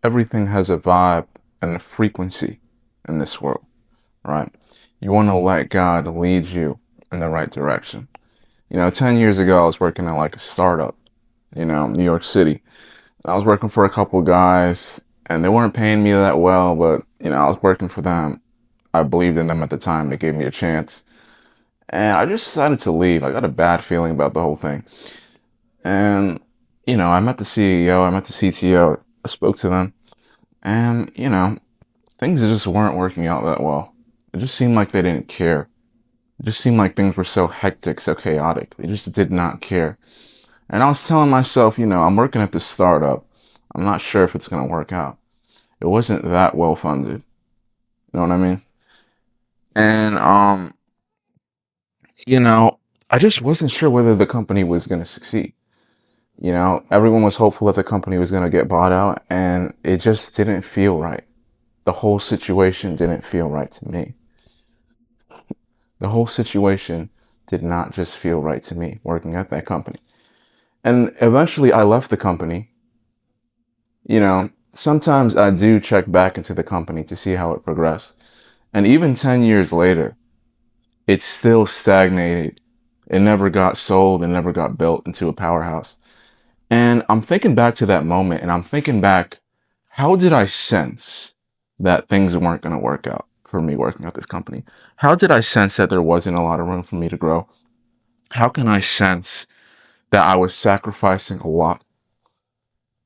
everything has a vibe and a frequency in this world, right? You want to let God lead you in the right direction. 10 years ago, I was working at like a startup, New York City. I was working for a couple guys and they weren't paying me that well, but, I was working for them. I believed in them at the time. They gave me a chance. And I just decided to leave. I got a bad feeling about the whole thing. And, I met the CEO, I met the CTO, I spoke to them, and, things just weren't working out that well. It just seemed like they didn't care. It just seemed like things were so hectic, so chaotic. They just did not care. And I was telling myself, I'm working at this startup. I'm not sure if it's going to work out. It wasn't that well funded. You know what I mean? And, you know, I just wasn't sure whether the company was going to succeed. Everyone was hopeful that the company was going to get bought out, and it just didn't feel right. The whole situation didn't feel right to me. The whole situation did not just feel right to me working at that company. And eventually I left the company. Sometimes I do check back into the company to see how it progressed. And even 10 years later, it's still stagnated. It never got sold. It never got built into a powerhouse. And I'm thinking back to that moment and I'm thinking back, how did I sense that things weren't going to work out for me working at this company? How did I sense that there wasn't a lot of room for me to grow? How can I sense that I was sacrificing a lot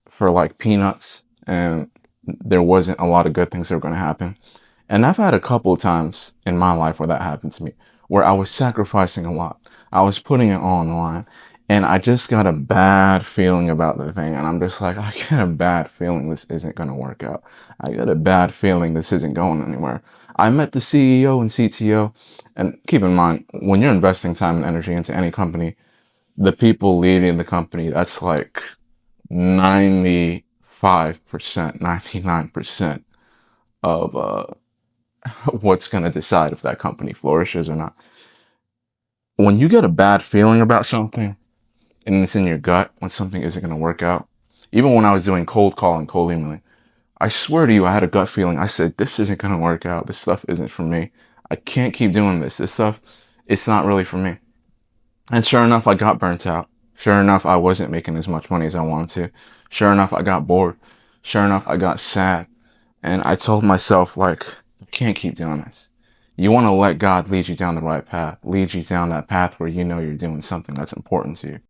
for like peanuts and there wasn't a lot of good things that were going to happen? And I've had a couple of times in my life where that happened to me, where I was sacrificing a lot. I was putting it all on the line. And I just got a bad feeling about the thing. And I'm just like, I get a bad feeling this isn't going to work out. I get a bad feeling this isn't going anywhere. I met the CEO and CTO. And keep in mind, when you're investing time and energy into any company, the people leading the company, that's like 95%, 99% of what's going to decide if that company flourishes or not. When you get a bad feeling about something and it's in your gut when something isn't going to work out, even when I was doing cold calling, cold emailing, I swear to you, I had a gut feeling. I said, this isn't going to work out. This stuff isn't for me. I can't keep doing this. This stuff, it's not really for me. And sure enough, I got burnt out. Sure enough, I wasn't making as much money as I wanted to. Sure enough, I got bored. Sure enough, I got sad. And I told myself, like, I can't keep doing this. You want to let God lead you down the right path, lead you down that path where you know you're doing something that's important to you.